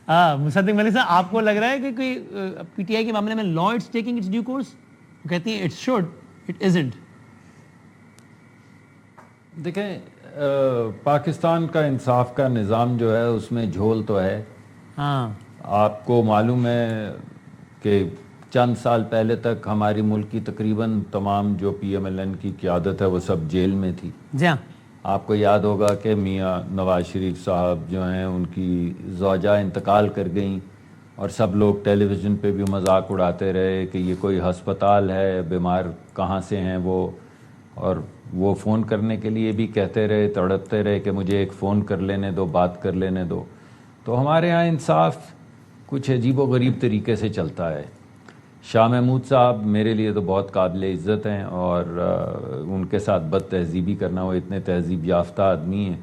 مصدق ملک صاحب آپ کو لگ رہا ہے کہ کوئی پی ٹی آئی کے معاملے میں لا it's taking its due course? وہ کہتی ہیں اٹ شوڈ، اٹ ازنٹ. دیکھیں پاکستان کا انصاف کا نظام جو ہے اس میں جھول تو ہے. ہاں آپ کو معلوم ہے کہ چند سال پہلے تک ہماری ملک کی تقریباً تمام جو پی ایم ایل این کی قیادت ہے وہ سب جیل میں تھی. جی ہاں. آپ کو یاد ہوگا کہ میاں نواز شریف صاحب جو ہیں ان کی زوجہ انتقال کر گئیں اور سب لوگ ٹیلی ویژن پہ بھی مذاق اڑاتے رہے کہ یہ کوئی ہسپتال ہے، بیمار کہاں سے ہیں وہ، اور وہ فون کرنے کے لیے بھی کہتے رہے، تڑپتے رہے کہ مجھے ایک فون کر لینے دو، بات کر لینے دو. تو ہمارے ہاں انصاف کچھ عجیب و غریب طریقے سے چلتا ہے. شاہ محمود صاحب میرے لیے تو بہت قابل عزت ہیں اور ان کے ساتھ بد تہذیبی کرنا، وہ اتنے تہذیب یافتہ آدمی ہیں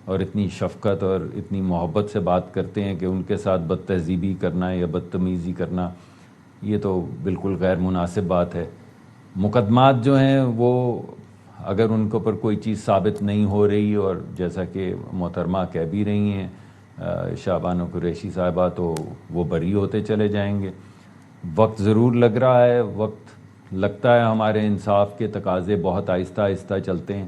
اور اتنی شفقت اور اتنی محبت سے بات کرتے ہیں کہ ان کے ساتھ بد تہذیبی کرنا یا بدتمیزی کرنا یہ تو بالکل غیر مناسب بات ہے. مقدمات جو ہیں وہ اگر ان کے اوپر کوئی چیز ثابت نہیں ہو رہی، اور جیسا کہ محترمہ کہہ بھی رہی ہیں شاہ بانو قریشی صاحبہ، تو وہ بری ہوتے چلے جائیں گے. وقت ضرور لگ رہا ہے، وقت لگتا ہے، ہمارے انصاف کے تقاضے بہت آہستہ آہستہ چلتے ہیں.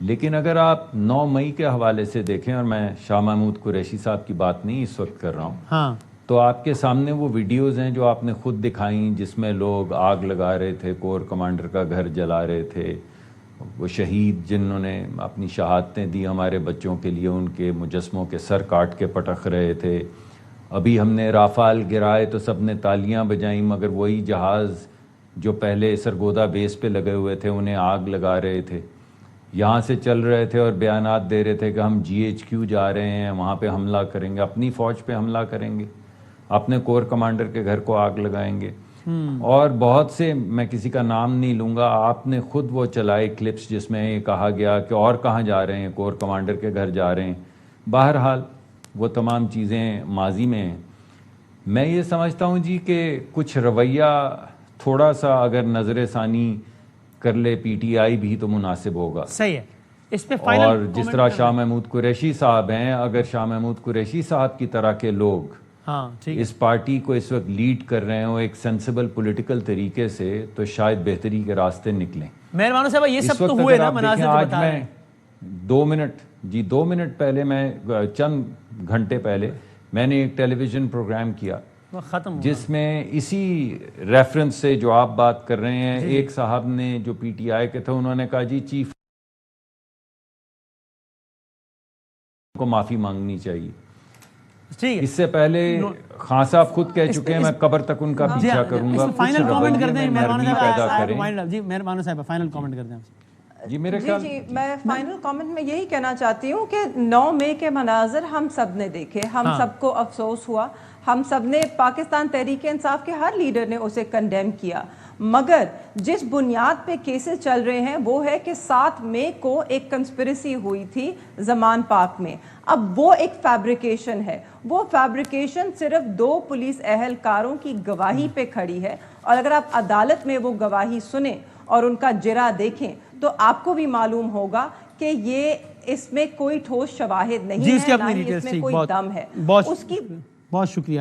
لیکن اگر آپ 9 مئی کے حوالے سے دیکھیں، اور میں شاہ محمود قریشی صاحب کی بات نہیں اس وقت کر رہا ہوں، ہاں تو آپ کے سامنے وہ ویڈیوز ہیں جو آپ نے خود دکھائیں جس میں لوگ آگ لگا رہے تھے، کور کمانڈر کا گھر جلا رہے تھے. وہ شہید جنہوں نے اپنی شہادتیں دی ہمارے بچوں کے لیے، ان کے مجسموں کے سر کاٹ کے پٹخ رہے تھے. ابھی ہم نے رافال گرائے تو سب نے تالیاں بجائیں، مگر وہی جہاز جو پہلے سرگودا بیس پہ لگے ہوئے تھے انہیں آگ لگا رہے تھے. یہاں سے چل رہے تھے اور بیانات دے رہے تھے کہ ہم جی ایچ کیو جا رہے ہیں، وہاں پہ حملہ کریں گے، اپنی فوج پہ حملہ کریں گے، اپنے کور کمانڈر کے گھر کو آگ لگائیں گے. اور بہت سے، میں کسی کا نام نہیں لوں گا، آپ نے خود وہ چلائے کلپس جس میں یہ کہا گیا کہ اور کہاں جا رہے ہیں، کور کمانڈر کے گھر جا رہے ہیں. بہرحال وہ تمام چیزیں ماضی میں ہیں. میں یہ سمجھتا ہوں جی کہ کچھ رویہ تھوڑا سا اگر نظر ثانی کر لے پی ٹی آئی بھی تو مناسب ہوگا. صحیح ہے. اس پہ اور جس طرح شاہ محمود قریشی صاحب ہیں، اگر شاہ محمود قریشی صاحب کی طرح کے لوگ اس پارٹی کو اس وقت لیڈ کر رہے ہوں ایک سینسیبل پولیٹیکل طریقے سے، تو شاید بہتری کے راستے نکلیں. مہربانو صاحب یہ سب تو ہوئے نا مناظر جو بتا رہے ہیں. 2 منٹ پہلے، میں چند گھنٹے پہلے میں نے ایک ٹیلی ویژن پروگرام کیا جس میں اسی ریفرنس سے جو آپ بات کر رہے ہیں، ایک صاحب نے جو پی ٹی آئی کے تھے انہوں نے کہا جی چیف کو معافی مانگنی چاہیے. اس سے پہلے خان صاحب خود کہہ چکے ہیں میں قبر تک ان کا پیچھا کروں گا. فائنل کامنٹ کر دیں جی مہربانو صاحب، فائنل کامنٹ کر دیں. جی میرے خیال جی میں فائنل کامنٹ میں یہی کہنا چاہتی ہوں کہ 9 مئی کے مناظر ہم سب نے دیکھے، ہم سب کو افسوس ہوا، ہم سب نے، پاکستان تحریک انصاف کے ہر لیڈر نے اسے کنڈیم کیا. مگر جس بنیاد پہ کیسز چل رہے ہیں وہ ہے کہ 7 مئی کو ایک کنسپریسی ہوئی تھی زمان پاک میں. اب وہ ایک فیبریکیشن ہے، وہ فیبریکیشن صرف 2 پولیس اہلکاروں کی گواہی پہ کھڑی ہے. اور اگر آپ عدالت میں وہ گواہی سنیں اور ان کا جرا دیکھیں تو آپ کو بھی معلوم ہوگا کہ یہ اس میں کوئی ٹھوس شواہد نہیں ہے، نہ ہی اس میں کوئی دم ہے. بہت شکریہ.